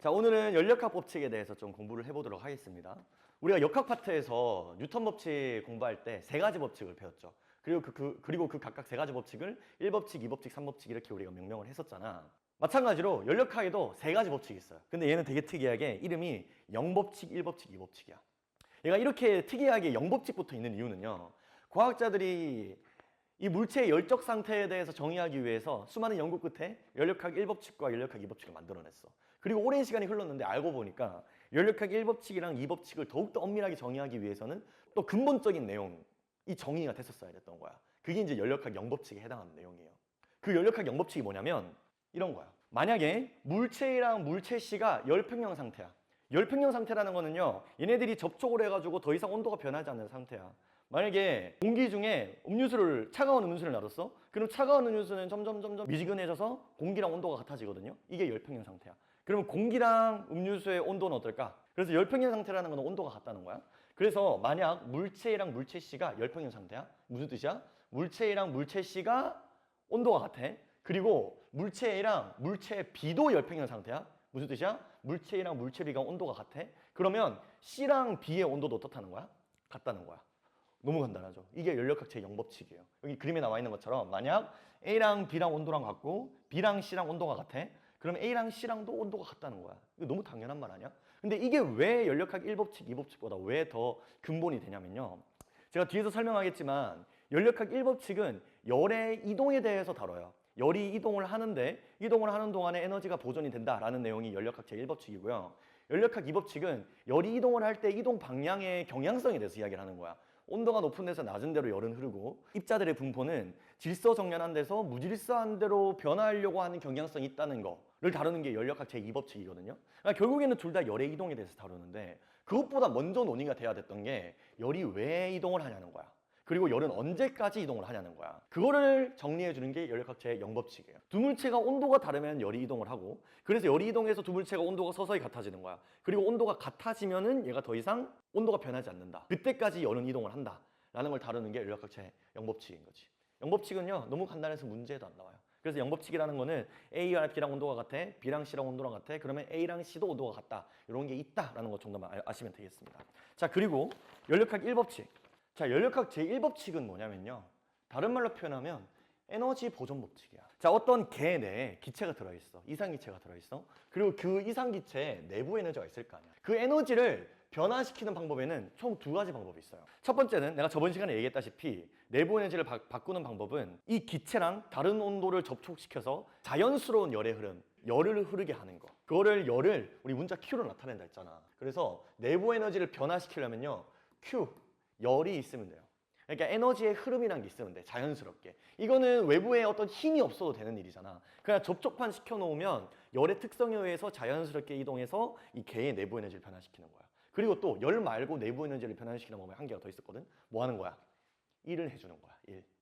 자, 오늘은 연력학 법칙에 대해서 좀 공부를 해보도록 하겠습니다. 우리가 역학 파트에서 뉴턴 법칙 공부할 때 세 가지 법칙을 배웠죠. 그리고 그 각각 세 가지 법칙을 1법칙, 2법칙, 3법칙 이렇게 우리가 명명을 했었잖아. 마찬가지로 연력학에도 세 가지 법칙이 있어요. 근데 얘는 되게 특이하게 이름이 0법칙, 1법칙, 2법칙이야. 얘가 이렇게 특이하게 0법칙부터 있는 이유는요. 과학자들이 이 물체의 열적 상태에 대해서 정의하기 위해서 수많은 연구 끝에 연력학 1법칙과 연력학 2법칙을 만들어냈어. 그리고 오랜 시간이 흘렀는데 알고 보니까 연력학 1법칙이랑 2법칙을 더욱더 엄밀하게 정의하기 위해서는 또 근본적인 내용이 정의가 됐었어야 됐던 거야. 그게 이제 연력학 0법칙에 해당하는 내용이에요. 그 연력학 0법칙이 뭐냐면 이런 거야. 만약에 물체랑 물체 C가 열평형 상태야. 열평형 상태라는 거는요, 얘네들이 접촉을 해가지고 더 이상 온도가 변하지 않는 상태야. 만약에 공기 중에 차가운 음료수를 놔뒀어? 그럼 차가운 음료수는 점점 미지근해져서 공기랑 온도가 같아지거든요. 이게 열평형 상태야. 그러면 공기랑 음료수의 온도는 어떨까? 그래서 열평형 상태라는 건 온도가 같다는 거야. 그래서 만약 물체랑 물체 C가 열평형 상태야? 무슨 뜻이야? 물체랑 물체 C가 온도가 같아. 그리고 물체 A랑 물체 B도 열평형 상태야? 무슨 뜻이야? 물체 A랑 물체 B가 온도가 같아. 그러면 C랑 B의 온도도 어떻다는 거야? 같다는 거야. 너무 간단하죠. 이게 연력학 제0법칙이에요. 여기 그림에 나와 있는 것처럼 만약 A랑 B랑 온도랑 같고 B랑 C랑 온도가 같아. 그럼 A랑 C랑도 온도가 같다는 거야. 이거 너무 당연한 말 아니야? 근데 이게 왜 연력학 1법칙, 2법칙보다 왜 더 근본이 되냐면요. 제가 뒤에서 설명하겠지만 연력학 1법칙은 열의 이동에 대해서 다뤄요. 열이 이동을 하는데 이동을 하는 동안에 에너지가 보존이 된다라는 내용이 연력학 제1법칙이고요. 연력학 2법칙은 열이 이동을 할 때 이동 방향의 경향성에 대해서 이야기를 하는 거야. 온도가 높은 데서 낮은 데로 열은 흐르고 입자들의 분포는 질서정연한 데서 무질서한 데로 변화하려고 하는 경향성이 있다는 거를 다루는 게 연력학 제2법칙이거든요. 그러니까 결국에는 둘 다 열의 이동에 대해서 다루는데 그것보다 먼저 논의가 돼야 됐던 게 열이 왜 이동을 하냐는 거야. 그리고 열은 언제까지 이동을 하냐는 거야. 그거를 정리해 주는 게 연력학 제0법칙이에요. 두 물체가 온도가 다르면 열이 이동을 하고 그래서 열이 이동해서 두 물체가 온도가 서서히 같아지는 거야. 그리고 온도가 같아지면은 얘가 더 이상 온도가 변하지 않는다. 그때까지 열은 이동을 한다. 라는 걸 다루는 게 연력학 제0법칙인 거지. 0법칙은요. 너무 간단해서 문제에도 안 나와요. 그래서 0법칙이라는 거는 A랑 B랑 온도가 같아. B랑 C랑 온도랑 같아. 그러면 A랑 C도 온도가 같다. 이런 게 있다라는 것 정도만 아시면 되겠습니다. 자, 그리고 연력학 1법칙. 자, 연력학 제1법칙은 뭐냐면요. 다른 말로 표현하면 에너지 보존 법칙이야. 자, 어떤 개 내에 기체가 들어있어. 이상기체가 들어있어. 그리고 그 이상기체에 내부 에너지가 있을 거 아니야. 그 에너지를 변화시키는 방법에는 총 두 가지 방법이 있어요. 첫 번째는 내가 저번 시간에 얘기했다시피 내부 에너지를 바꾸는 방법은 이 기체랑 다른 온도를 접촉시켜서 자연스러운 열의 흐름, 열을 흐르게 하는 거. 열을 우리 문자 Q로 나타낸다 했잖아. 그래서 내부 에너지를 변화시키려면요. Q, 열이 있으면 돼요. 그러니까 에너지의 흐름이란 게 있으면 돼. 자연스럽게. 이거는 외부에 어떤 힘이 없어도 되는 일이잖아. 그냥 접촉판 시켜놓으면 열의 특성에 의해서 자연스럽게 이동해서 이 개의 내부 에너지를 변화시키는 거야. 그리고 또 열 말고 내부 에너지를 변화시키는 방법이 한 개가 더 있었거든. 뭐 하는 거야? 일을 해주는 거야.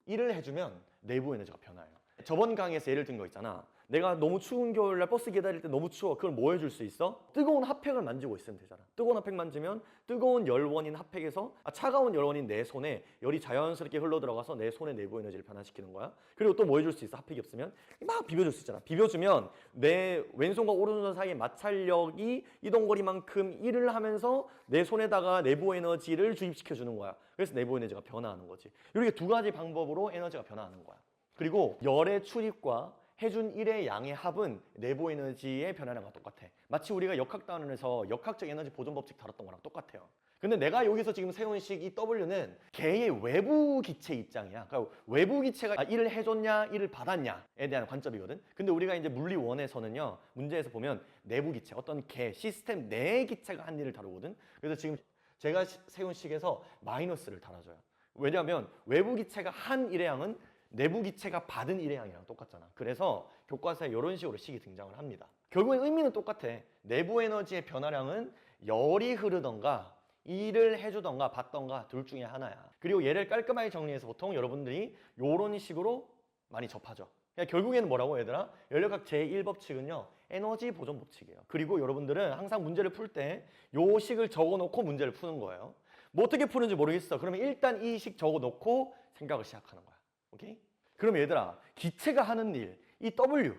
일을 해주면 내부 에너지가 변화해요. 저번 강의에서 예를 든 거 있잖아. 내가 너무 추운 겨울날 버스 기다릴 때 너무 추워. 그걸 뭐 해줄 수 있어? 뜨거운 핫팩을 만지고 있으면 되잖아. 뜨거운 핫팩 만지면 뜨거운 열원인 핫팩에서 차가운 열원인 내 손에 열이 자연스럽게 흘러들어가서 내 손의 내부 에너지를 변화시키는 거야. 그리고 또 뭐 해줄 수 있어? 핫팩이 없으면 막 비벼줄 수 있잖아. 비벼주면 내 왼손과 오른손 사이의 마찰력이 이동거리만큼 일을 하면서 내 손에다가 내부 에너지를 주입시켜주는 거야. 그래서 내부 에너지가 변화하는 거지. 이렇게 두 가지 방법으로 에너지가 변화하는 거야. 그리고 열의 출입과 해준 일의 양의 합은 내부 에너지의 변화량과 똑같아. 마치 우리가 역학단원에서 역학적 에너지 보존 법칙 다뤘던 거랑 똑같아요. 근데 내가 여기서 지금 세운 식 이 W는 개의 외부 기체 입장이야. 그러니까 외부 기체가 일을 해줬냐, 일을 받았냐에 대한 관점이거든. 근데 우리가 이제 물리 1에서는요, 문제에서 보면 내부 기체, 어떤 개, 시스템 내의 기체가 한 일을 다루거든. 그래서 지금 제가 세운 식에서 마이너스를 달아줘요. 왜냐하면 외부 기체가 한 일의 양은 내부 기체가 받은 일의 양이랑 똑같잖아. 그래서 교과서에 이런 식으로 식이 등장을 합니다. 결국엔 의미는 똑같아. 내부 에너지의 변화량은 열이 흐르던가 일을 해주던가 받던가 둘 중에 하나야. 그리고 얘를 깔끔하게 정리해서 보통 여러분들이 이런 식으로 많이 접하죠. 그러니까 결국에는 뭐라고 얘들아? 연력학 제1법칙은요. 에너지 보존 법칙이에요. 그리고 여러분들은 항상 문제를 풀 때 요 식을 적어놓고 문제를 푸는 거예요. 뭐 어떻게 푸는지 모르겠어. 그러면 일단 이 식 적어놓고 생각을 시작하는 거야. 오케이? 그럼 얘들아, 기체가 하는 일, 이 W,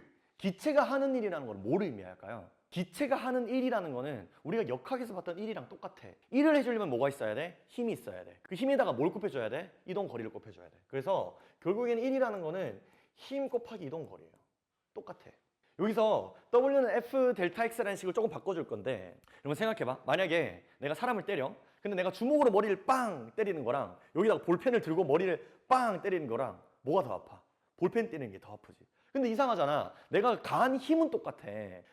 기체가 하는 일이라는 건 뭘 의미할까요? 기체가 하는 일이라는 거는 우리가 역학에서 봤던 일이랑 똑같아. 일을 해주려면 뭐가 있어야 돼? 힘이 있어야 돼. 그 힘에다가 뭘 곱해줘야 돼? 이동 거리를 곱해줘야 돼. 그래서 결국에는 일이라는 거는 힘 곱하기 이동 거리예요. 똑같아. 여기서 W는 F 델타 X라는 식으로 조금 바꿔줄 건데, 여러분 생각해봐. 만약에 내가 사람을 때려. 근데 내가 주먹으로 머리를 빵 때리는 거랑 여기다가 볼펜을 들고 머리를 빵 때리는 거랑 뭐가 더 아파? 볼펜 때리는 게 더 아프지. 근데 이상하잖아. 내가 가한 힘은 똑같아.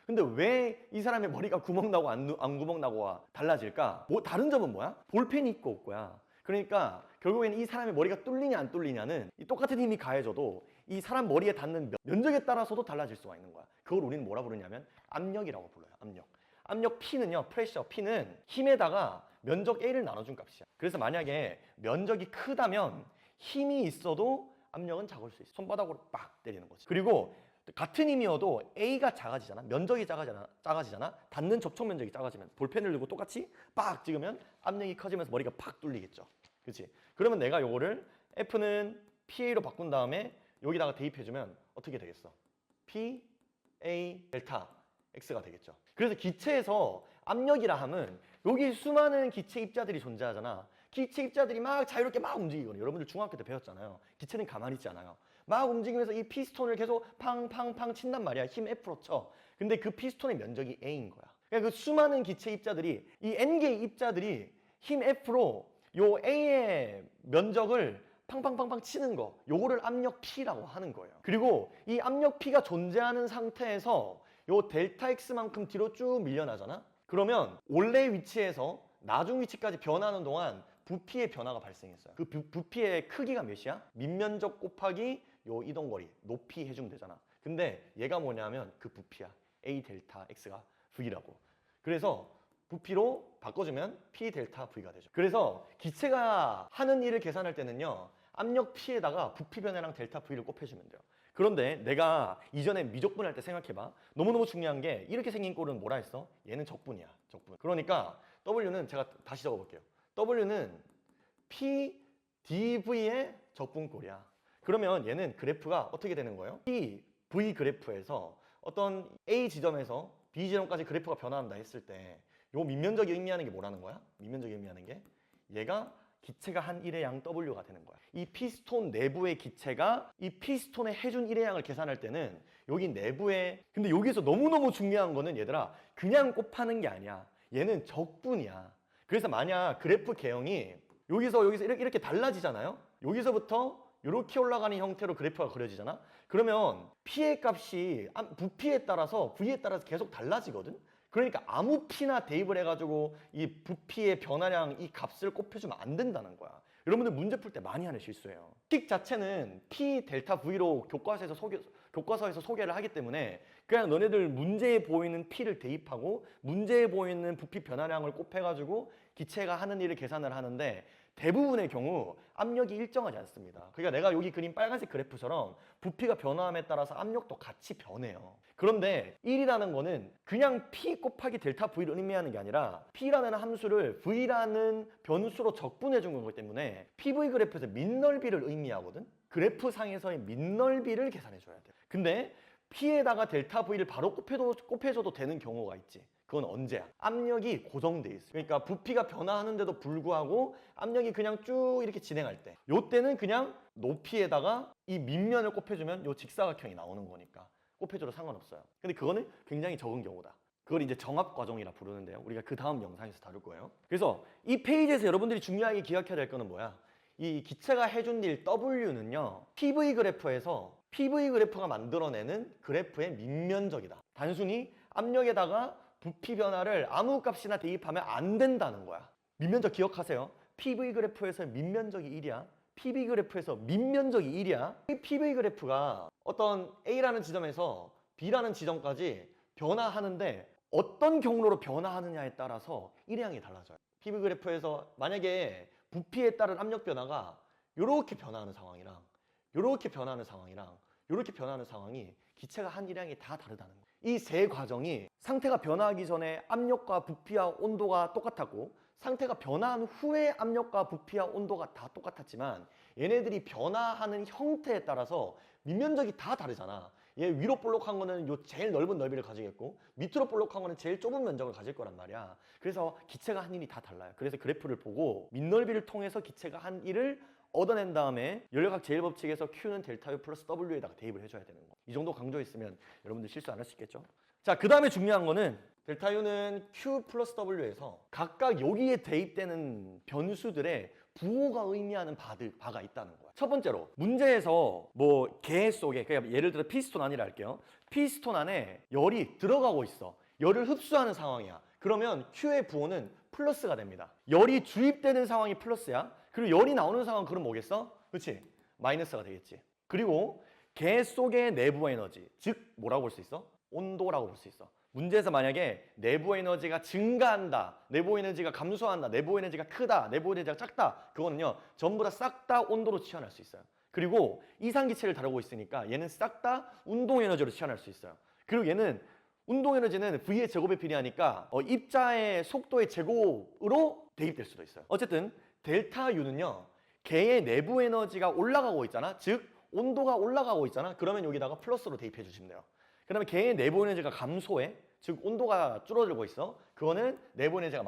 근데 왜 이 사람의 머리가 구멍 나고 안 구멍 나고가 달라질까? 뭐 다른 점은 뭐야? 볼펜이 있고 없고야. 그러니까 결국에는 이 사람의 머리가 뚫리냐 안 뚫리냐는 이 똑같은 힘이 가해져도 이 사람 머리에 닿는 면적에 따라서도 달라질 수가 있는 거야. 그걸 우리는 뭐라 부르냐면 압력이라고 불러요. 압력. 압력 P는요, 프레셔 P는 힘에다가 면적 A를 나눠준 값이야. 그래서 만약에 면적이 크다면 힘이 있어도 압력은 작을 수 있어. 손바닥으로 빡 때리는 거지. 그리고 같은 힘이어도 A가 작아지잖아. 면적이 작아지잖아. 닿는 접촉 면적이 작아지면 볼펜을 들고 똑같이 빡 찍으면 압력이 커지면서 머리가 팍 뚫리겠죠. 그렇지? 그러면 내가 요거를 F는 PA로 바꾼 다음에 여기다가 대입해주면 어떻게 되겠어? P, A, 델타 X가 되겠죠. 그래서 기체에서 압력이라 함은 여기 수많은 기체 입자들이 존재하잖아. 기체 입자들이 막 자유롭게 막 움직이거든요. 여러분들 중학교 때 배웠잖아요. 기체는 가만히 있지 않아요. 막 움직이면서 이 피스톤을 계속 팡팡팡 친단 말이야. 힘 F로 쳐. 근데 그 피스톤의 면적이 A인 거야. 그러니까 그 수많은 기체 입자들이 이 N개의 입자들이 힘 F로 요 A의 면적을 팡팡팡팡 치는 거, 요거를 압력 P라고 하는 거예요. 그리고 이 압력 P가 존재하는 상태에서 요 델타 X만큼 뒤로 쭉 밀려나잖아? 그러면 원래 위치에서 나중 위치까지 변하는 동안 부피의 변화가 발생했어요. 그 부피의 크기가 몇이야? 밑면적 곱하기 요 이동거리, 높이 해주면 되잖아. 근데 얘가 뭐냐면 그 부피야. A 델타 X가 V라고. 그래서 부피로 바꿔주면 P 델타 V가 되죠. 그래서 기체가 하는 일을 계산할 때는요, 압력 P에다가 부피 변화랑 델타 V를 곱해주면 돼요. 그런데 내가 이전에 미적분 할 때 생각해봐. 너무너무 중요한 게 이렇게 생긴 꼴은 뭐라 했어? 얘는 적분이야. 적분. 그러니까 W는 제가 다시 적어볼게요. W는 P dV의 적분꼴이야. 그러면 얘는 그래프가 어떻게 되는 거예요? P, V 그래프에서 어떤 A 지점에서 B 지점까지 그래프가 변화한다 했을 때 요 밑면적이 의미하는 게 뭐라는 거야? 밑면적이 의미하는 게 얘가 기체가 한 일의 양 W가 되는 거야. 이 피스톤 내부의 기체가 이 피스톤에 해준 일의 양을 계산할 때는 여기 내부에, 근데 여기서 너무너무 중요한 거는 얘들아, 그냥 곱하는 게 아니야. 얘는 적분이야. 그래서 만약 그래프 개형이 여기서 이렇게 달라지잖아요. 여기서부터 이렇게 올라가는 형태로 그래프가 그려지잖아. 그러면 P의 값이 부피에 따라서 V에 따라서 계속 달라지거든. 그러니까 아무 P나 대입을 해가지고 이 부피의 변화량 이 값을 곱해주면 안 된다는 거야. 여러분들 문제 풀 때 많이 하는 실수예요. 식 자체는 P 델타 V로 교과서에서 소개를 하기 때문에 그냥 너네들 문제에 보이는 P를 대입하고 문제에 보이는 부피 변화량을 곱해가지고 기체가 하는 일을 계산을 하는데 대부분의 경우 압력이 일정하지 않습니다. 그러니까 내가 여기 그린 빨간색 그래프처럼 부피가 변화함에 따라서 압력도 같이 변해요. 그런데 1이라는 거는 그냥 P 곱하기 델타 V를 의미하는 게 아니라 P라는 함수를 V라는 변수로 적분해 준 거기 때문에 PV 그래프에서 밑넓이를 의미하거든. 그래프 상에서의 밑넓이를 계산해 줘야 돼. 근데 P에다가 델타 V를 바로 곱해줘도 되는 경우가 있지. 그건 언제야? 압력이 고정돼 있어. 그러니까 부피가 변화하는데도 불구하고 압력이 그냥 쭉 이렇게 진행할 때, 요때는 그냥 높이에다가 이 밑면을 곱해주면 요 직사각형이 나오는 거니까 곱해줘도 상관없어요. 근데 그거는 굉장히 적은 경우다. 그걸 이제 정합 과정이라 부르는데요. 우리가 그 다음 영상에서 다룰 거예요. 그래서 이 페이지에서 여러분들이 중요하게 기억해야 될 거는 뭐야? 이 기체가 해준 일 W는요, PV 그래프가 만들어내는 그래프의 밑면적이다. 단순히 압력에다가 부피 변화를 아무 값이나 대입하면 안 된다는 거야. 밑면적 기억하세요. PV 그래프에서 밑면적이 1이야. PV 그래프에서 밑면적이 1이야. 이 PV 그래프가 어떤 A라는 지점에서 B라는 지점까지 변화하는데 어떤 경로로 변화하느냐에 따라서 일의 양이 달라져요. PV 그래프에서 만약에 부피에 따른 압력 변화가 이렇게 변화하는 상황이랑 이렇게 변화하는 상황이랑 이렇게 변화하는 상황이 기체가 한 일의 양이 다 다르다는 거예요. 이 세 과정이 상태가 변화하기 전에 압력과 부피와 온도가 똑같았고 상태가 변화한 후에 압력과 부피와 온도가 다 똑같았지만 얘네들이 변화하는 형태에 따라서 밑면적이 다 다르잖아. 얘 위로 볼록한 거는 요 제일 넓은 넓이를 가지겠고 밑으로 볼록한 거는 제일 좁은 면적을 가질 거란 말이야. 그래서 기체가 한 일이 다 달라요. 그래서 그래프를 보고 밑넓이를 통해서 기체가 한 일을 얻어낸 다음에 연력학 제1법칙에서 Q는 델타 U 플러스 W에다가 대입을 해줘야 되는 거. 이 정도 강조했으면 여러분들 실수 안 할 수 있겠죠? 자, 그 다음에 중요한 거는 델타 U는 Q 플러스 W에서 각각 여기에 대입되는 변수들의 부호가 의미하는 바가 있다는 거야. 첫 번째로 문제에서 뭐 개 속에, 그러니까 예를 들어 피스톤 안이라 할게요. 피스톤 안에 열이 들어가고 있어. 열을 흡수하는 상황이야. 그러면 Q의 부호는 플러스가 됩니다. 열이 주입되는 상황이 플러스야. 그리고 열이 나오는 상황은 그럼 뭐겠어? 그렇지? 마이너스가 되겠지. 그리고 개 속의 내부 에너지, 즉 뭐라고 볼 수 있어? 온도라고 볼 수 있어. 문제에서 만약에 내부 에너지가 증가한다, 내부 에너지가 감소한다, 내부 에너지가 크다, 내부 에너지가 작다, 그거는요 전부 다 싹 다 온도로 치환할 수 있어요. 그리고 이상기체를 다루고 있으니까 얘는 싹 다 운동 에너지로 치환할 수 있어요. 그리고 얘는 운동 에너지는 V의 제곱에 비례하니까 입자의 속도의 제곱으로 대입될 수도 있어요. 어쨌든 델타 U는요 개의 내부 에너지가 올라가고 있잖아, 즉 온도가 올라가고 있잖아. 그러면 여기다가 플러스로 대입해 주시면 돼요. 그 다음에 개의 내부 에너지가 감소해, 즉 온도가 줄어들고 있어. 그거는 내부 에너지가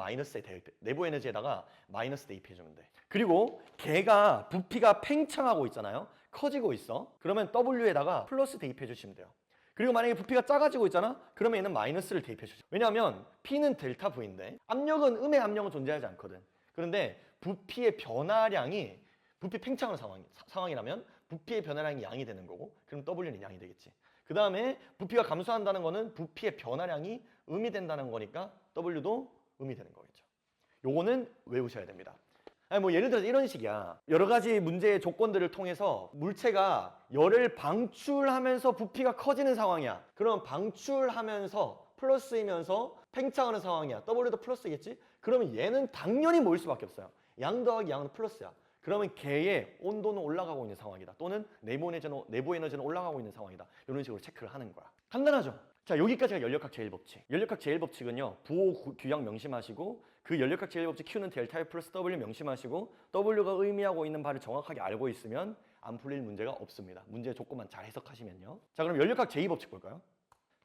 내부 에너지에다가 마이너스 대입해주면 돼. 그리고 개가 부피가 팽창하고 있잖아요. 커지고 있어. 그러면 W에다가 플러스 대입해주시면 돼요. 그리고 만약에 부피가 작아지고 있잖아. 그러면 얘는 마이너스를 대입해주죠. 왜냐하면 P는 델타 V인데 압력은 음의 압력은 존재하지 않거든. 그런데 부피의 변화량이 부피 팽창하는 상황이라면 부피의 변화량이 양이 되는 거고, 그럼 W는 양이 되겠지. 그 다음에 부피가 감소한다는 거는 부피의 변화량이 음이 된다는 거니까 W도 음이 되는 거겠죠. 요거는 외우셔야 됩니다. 아니 뭐 예를 들어서 이런 식이야. 여러 가지 문제의 조건들을 통해서 물체가 열을 방출하면서 부피가 커지는 상황이야. 그럼 방출하면서 플러스이면서 팽창하는 상황이야. W도 플러스겠지? 그러면 얘는 당연히 뭐일 수밖에 없어요. 양 더하기 양은 플러스야. 그러면 개의 온도는 올라가고 있는 상황이다. 또는 내부 에너지는 올라가고 있는 상황이다. 이런 식으로 체크를 하는 거야. 간단하죠? 자, 여기까지가 연력학 제1법칙. 연력학 제1법칙은요. 부호 규약 명심하시고 그 연력학 제1법칙 Q는 델타 U 플러스 W 명심하시고 W가 의미하고 있는 바를 정확하게 알고 있으면 안 풀릴 문제가 없습니다. 문제 조건만 잘 해석하시면요. 자, 그럼 연력학 제2법칙 볼까요?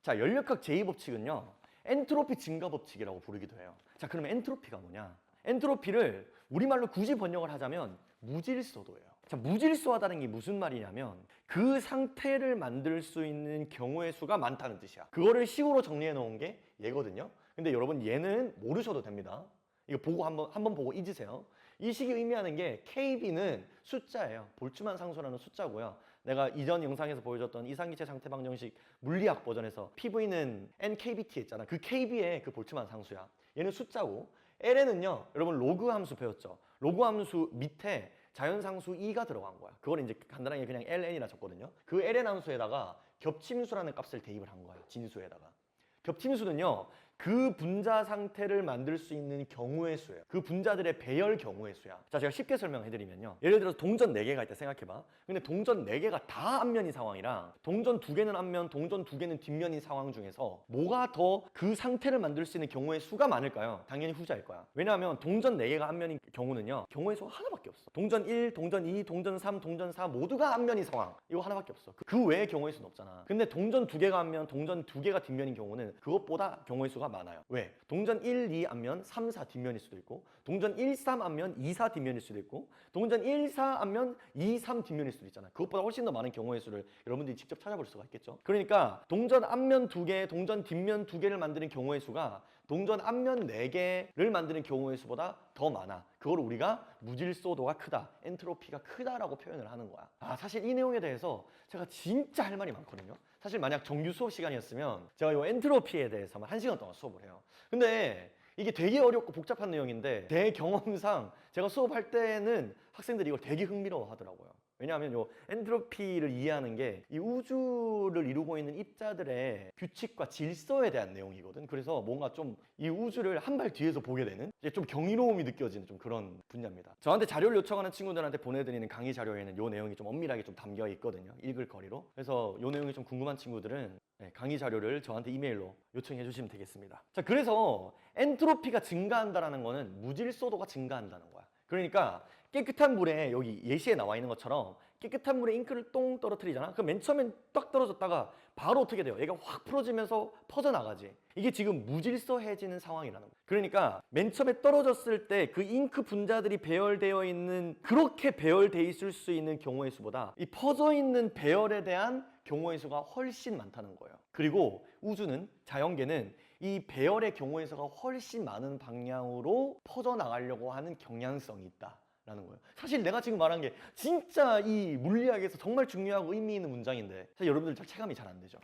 자, 연력학 제2법칙은요. 엔트로피 증가 법칙이라고 부르기도 해요. 자, 그러면 엔트로피가 뭐냐? 엔트로피를 우리말로 굳이 번역을 하자면 무질서도예요. 자, 무질서하다는 게 무슨 말이냐면 그 상태를 만들 수 있는 경우의 수가 많다는 뜻이야. 그거를 식으로 정리해 놓은 게 얘거든요. 근데 여러분 얘는 모르셔도 됩니다. 이거 보고 한번 보고 잊으세요. 이 식이 의미하는 게 KB는 숫자예요. 볼츠만 상수라는 숫자고요. 내가 이전 영상에서 보여줬던 이상기체 상태 방정식 물리학 버전에서 PV는 NKBT 했잖아. 그 KB의 그 볼츠만 상수야. 얘는 숫자고, LN은요, 여러분 로그 함수 배웠죠? 로그 함수 밑에 자연상수 2가 들어간 거야. 그걸 이제 간단하게 그냥 LN이라 적거든요. 그 LN 함수에다가 겹침수라는 값을 대입을 한 거야. 진수에다가. 겹침수는요, 그 분자 상태를 만들 수 있는 경우의 수예요. 그 분자들의 배열 경우의 수야. 자, 제가 쉽게 설명해드리면요. 예를 들어서 동전 4개가 있다 생각해봐. 근데 동전 4개가 다 앞면인 상황이랑 동전 2개는 앞면, 동전 2개는 뒷면인 상황 중에서 뭐가 더 그 상태를 만들 수 있는 경우의 수가 많을까요? 당연히 후자일 거야. 왜냐하면 동전 4개가 앞면인 경우는요. 경우의 수가 하나밖에 없어. 동전 1, 동전 2, 동전 3, 동전 4 모두가 앞면인 상황. 이거 하나밖에 없어. 그 외의 경우의 수는 없잖아. 근데 동전 2개가 앞면, 동전 2개가 뒷면인 경우는 그것보다 경우의 수가 많아요. 왜? 동전 1, 2 앞면 3, 4 뒷면일 수도 있고, 동전 1, 3 앞면 2, 4 뒷면일 수도 있고, 동전 1, 4 앞면 2, 3 뒷면일 수도 있잖아요. 그것보다 훨씬 더 많은 경우의 수를 여러분들이 직접 찾아볼 수가 있겠죠. 그러니까 동전 앞면 2개, 동전 뒷면 2개를 만드는 경우의 수가 동전 앞면 4개를 만드는 경우의 수보다 더 많아. 그걸 우리가 무질서도가 크다, 엔트로피가 크다라고 표현을 하는 거야. 사실 이 내용에 대해서 제가 진짜 할 말이 많거든요. 사실 만약 정규 수업 시간이었으면 제가 이 엔트로피에 대해서만 1시간 동안 수업을 해요. 근데 이게 되게 어렵고 복잡한 내용인데 제 경험상 제가 수업할 때는 학생들이 이걸 되게 흥미로워 하더라고요. 왜냐하면 요 엔트로피를 이해하는 게 이 우주를 이루고 있는 입자들의 규칙과 질서에 대한 내용이거든. 그래서 뭔가 좀 이 우주를 한 발 뒤에서 보게 되는, 이제 좀 경이로움이 느껴지는 좀 그런 분야입니다. 저한테 자료를 요청하는 친구들한테 보내드리는 강의 자료에는 요 내용이 좀 엄밀하게 좀 담겨 있거든요. 읽을 거리로. 그래서 요 내용이 좀 궁금한 친구들은 강의 자료를 저한테 이메일로 요청해 주시면 되겠습니다. 자, 그래서 엔트로피가 증가한다라는 거는 무질서도가 증가한다는 거야. 그러니까 깨끗한 물에 여기 예시에 나와 있는 것처럼 깨끗한 물에 잉크를 똥 떨어뜨리잖아. 그럼 맨 처음엔 딱 떨어졌다가 바로 어떻게 돼요? 얘가 확 풀어지면서 퍼져나가지. 이게 지금 무질서해지는 상황이라는 거야. 그러니까 맨 처음에 떨어졌을 때 그 잉크 분자들이 배열되어 있는, 그렇게 배열돼 있을 수 있는 경우의 수보다 이 퍼져 있는 배열에 대한 경우의 수가 훨씬 많다는 거예요. 그리고 우주는, 자연계는 이 배열의 경우의 수가 훨씬 많은 방향으로 퍼져나가려고 하는 경향성이 있다라는 거예요. 사실 내가 지금 말한 게 진짜 이 물리학에서 정말 중요하고 의미 있는 문장인데 사실 여러분들 체감이 잘 안 되죠.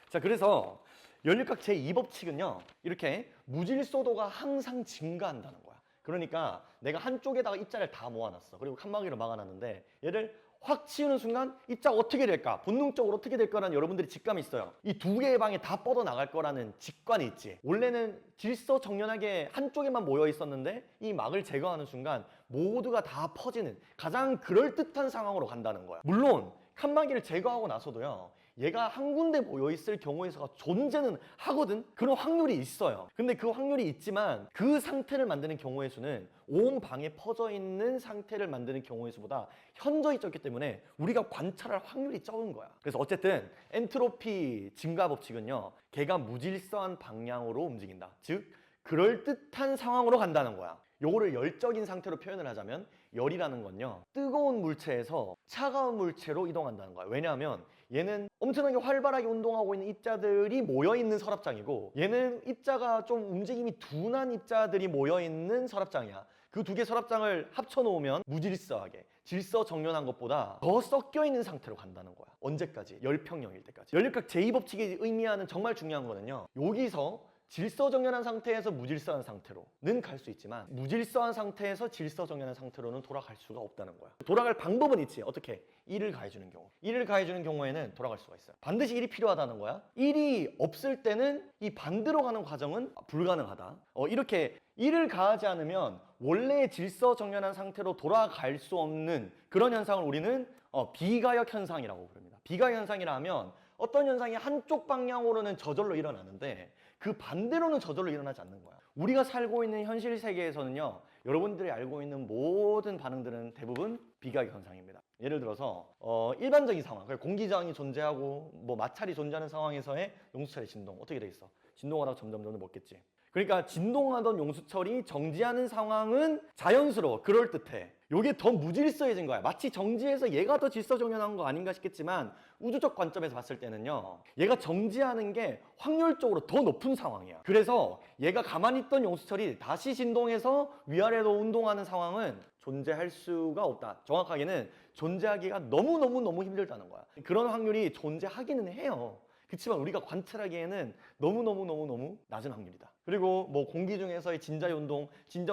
자, 그래서 연립각 제2법칙은요, 이렇게 무질서도가 항상 증가한다는 거야. 그러니까 내가 한쪽에다가 입자를 다 모아놨어. 그리고 칸막이로 막아놨는데 얘를 확 치우는 순간 입자 어떻게 될까? 본능적으로 어떻게 될 거라는 여러분들이 직감이 있어요. 이 두 개의 방에 다 뻗어나갈 거라는 직관이 있지. 원래는 질서정연하게 한쪽에만 모여 있었는데 이 막을 제거하는 순간 모두가 다 퍼지는 가장 그럴듯한 상황으로 간다는 거야. 물론 칸막이를 제거하고 나서도요, 얘가 한 군데 모여 있을 경우의 수가 존재는 하거든. 그런 확률이 있어요. 근데 그 확률이 있지만 그 상태를 만드는 경우의 수는 온 방에 퍼져 있는 상태를 만드는 경우의 수보다 현저히 적기 때문에 우리가 관찰할 확률이 적은 거야. 그래서 어쨌든 엔트로피 증가 법칙은요, 걔가 무질서한 방향으로 움직인다. 즉 그럴듯한 상황으로 간다는 거야. 요거를 열적인 상태로 표현을 하자면, 열이라는 건요, 뜨거운 물체에서 차가운 물체로 이동한다는 거야. 왜냐하면 얘는 엄청나게 활발하게 운동하고 있는 입자들이 모여있는 서랍장이고, 얘는 입자가 좀 움직임이 둔한 입자들이 모여있는 서랍장이야. 그 두 개 서랍장을 합쳐놓으면 무질서하게 질서정연한 것보다 더 섞여있는 상태로 간다는 거야. 언제까지? 열평형일 때까지. 연립각 제2법칙이 의미하는 정말 중요한 거는요, 여기서 질서정연한 상태에서 무질서한 상태로는 갈 수 있지만 무질서한 상태에서 질서정연한 상태로는 돌아갈 수가 없다는 거야. 돌아갈 방법은 있지. 어떻게? 1을 가해주는 경우. 1을 가해주는 경우에는 돌아갈 수가 있어요. 반드시 1이 필요하다는 거야. 1이 없을 때는 이 반대로 가는 과정은 불가능하다. 이렇게 1을 가하지 않으면 원래의 질서정연한 상태로 돌아갈 수 없는 그런 현상을 우리는 비가역 현상이라고 부릅니다. 비가역 현상이라 하면 어떤 현상이 한쪽 방향으로는 저절로 일어나는데 그 반대로는 저절로 일어나지 않는 거야. 우리가 살고 있는 현실 세계에서는요, 여러분들이 알고 있는 모든 반응들은 대부분 비가역 현상입니다. 예를 들어서 일반적인 상황, 공기저항이 존재하고 뭐 마찰이 존재하는 상황에서의 용수철의 진동 어떻게 돼 있어? 진동하다가 점점 먹겠지. 그러니까 진동하던 용수철이 정지하는 상황은 자연스러워, 그럴듯해. 요게 더 무질서해진 거야. 마치 정지해서 얘가 더 질서정연한 거 아닌가 싶겠지만 우주적 관점에서 봤을 때는요, 얘가 정지하는 게 확률적으로 더 높은 상황이야. 그래서 얘가 가만히 있던 용수철이 다시 진동해서 위아래로 운동하는 상황은 존재할 수가 없다. 정확하게는 존재하기가 너무 힘들다는 거야. 그런 확률이 존재하기는 해요. 그렇지만 우리가 관찰하기에는 너무 낮은 확률이다. 그리고 뭐 공기 중에서의 진자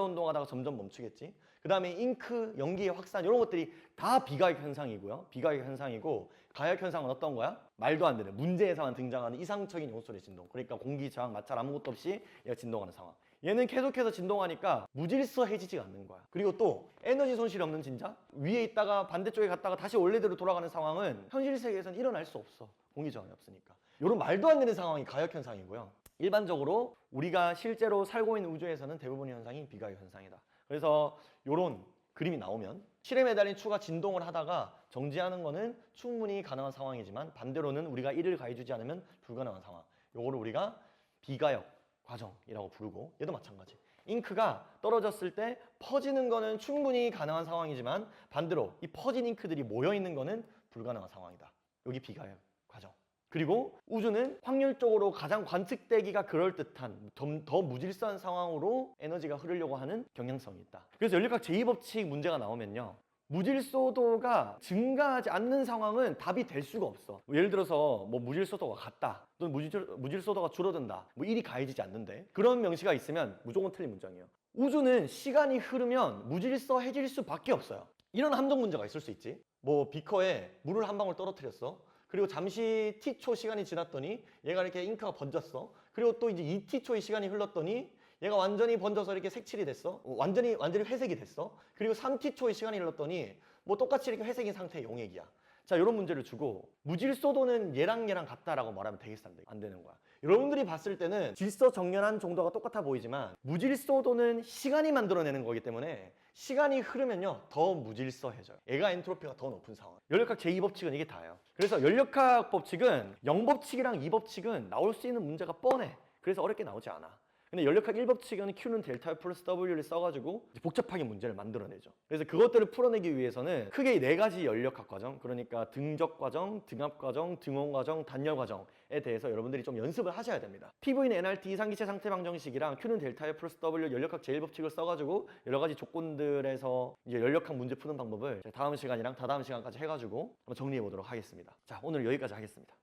운동하다가 점점 멈추겠지. 그 다음에 잉크, 연기의 확산, 이런 것들이 다 비가역 현상이고요. 비가역 현상이고, 가역 현상은 어떤 거야? 말도 안 되는, 문제에서만 등장하는 이상적인 용수철의 진동. 그러니까 공기 저항, 마찰 아무것도 없이 얘가 진동하는 상황. 얘는 계속해서 진동하니까 무질서해지지가 않는 거야. 그리고 또 에너지 손실이 없는 진자? 위에 있다가 반대쪽에 갔다가 다시 원래대로 돌아가는 상황은 현실 세계에서는 일어날 수 없어. 공기 저항이 없으니까. 이런 말도 안 되는 상황이 가역 현상이고요. 일반적으로 우리가 실제로 살고 있는 우주에서는 대부분의 현상이 비가역 현상이다. 그래서 이런 그림이 나오면 실에 매달린 추가 진동을 하다가 정지하는 거는 충분히 가능한 상황이지만 반대로는 우리가 1을 가해주지 않으면 불가능한 상황. 요거를 우리가 비가역 과정이라고 부르고, 얘도 마찬가지. 잉크가 떨어졌을 때 퍼지는 거는 충분히 가능한 상황이지만 반대로 이 퍼진 잉크들이 모여있는 거는 불가능한 상황이다. 여기 비가역 과정. 그리고 우주는 확률적으로 가장 관측되기가 그럴듯한 더 무질서한 상황으로 에너지가 흐르려고 하는 경향성이 있다. 그래서 연립학 제2법칙 문제가 나오면요, 무질서도가 증가하지 않는 상황은 답이 될 수가 없어. 예를 들어서 뭐 무질서도가 같다, 또는 무질서도가 줄어든다, 뭐 1이 가해지지 않는데, 그런 명시가 있으면 무조건 틀린 문장이에요. 우주는 시간이 흐르면 무질서해질 수밖에 없어요. 이런 함정 문제가 있을 수 있지. 뭐 비커에 물을 한 방울 떨어뜨렸어. 그리고 잠시 t초 시간이 지났더니 얘가 이렇게 잉크가 번졌어. 그리고 또 이제 2t초의 시간이 흘렀더니 얘가 완전히 번져서 이렇게 색칠이 됐어. 완전히 회색이 됐어. 그리고 3t초의 시간이 흘렀더니 뭐 똑같이 이렇게 회색인 상태의 용액이야. 자, 이런 문제를 주고 무질서도는 얘랑 같다라고 말하면 되겠어, 안 되는 거야. 여러분들이 봤을 때는 질서 정렬한 정도가 똑같아 보이지만 무질서도는 시간이 만들어내는 거기 때문에 시간이 흐르면요 더 무질서해져요. 얘가 엔트로피가 더 높은 상황. 연력학 제2법칙은 이게 다예요. 그래서 연력학 법칙은 0법칙이랑 2법칙은 나올 수 있는 문제가 뻔해. 그래서 어렵게 나오지 않아. 근데 연력학 1법칙은 Q는 델타 플러스 W를 써가지고 이제 복잡하게 문제를 만들어내죠. 그래서 그것들을 풀어내기 위해서는 크게 4가지 연력학 과정, 그러니까 등적 과정, 등합 과정, 등원 과정, 단열 과정에 대해서 여러분들이 좀 연습을 하셔야 됩니다. PV는 NRT 이상기체 상태 방정식이랑 Q는 델타 플러스 W 연력학 제1법칙을 써가지고 여러 가지 조건들에서 이제 연력학 문제 푸는 방법을 다음 시간이랑 다다음 시간까지 해가지고 한번 정리해 보도록 하겠습니다. 자, 오늘 여기까지 하겠습니다.